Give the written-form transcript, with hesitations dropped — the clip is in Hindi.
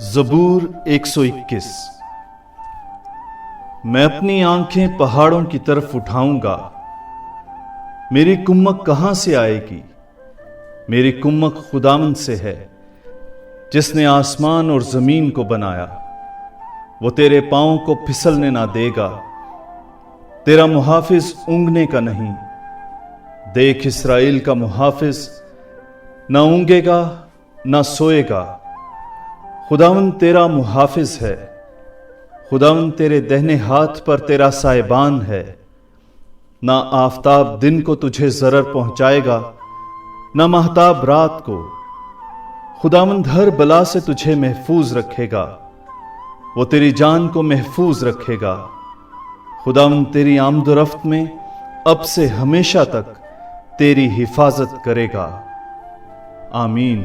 ज़बूर 121। मैं अपनी आंखें पहाड़ों की तरफ उठाऊंगा। मेरी कुम्मक कहां से आएगी? मेरी कुम्मक खुदावंद से है, जिसने आसमान और जमीन को बनाया। वो तेरे पांव को फिसलने ना देगा, तेरा मुहाफिज ऊँघने का नहीं। देख, इस्राएल का मुहाफिज ना ऊँघेगा ना सोएगा। खुदावंद तेरा मुहाफिज है, खुदावंद तेरे दाहिने हाथ पर तेरा साहिबान है। ना आफताब दिन को तुझे जरर पहुंचाएगा, ना महताब रात को। खुदावंद हर बला से तुझे महफूज रखेगा, वो तेरी जान को महफूज रखेगा। खुदावंद तेरी आमदोरफ्त में अब से हमेशा तक तेरी हिफाजत करेगा। आमीन।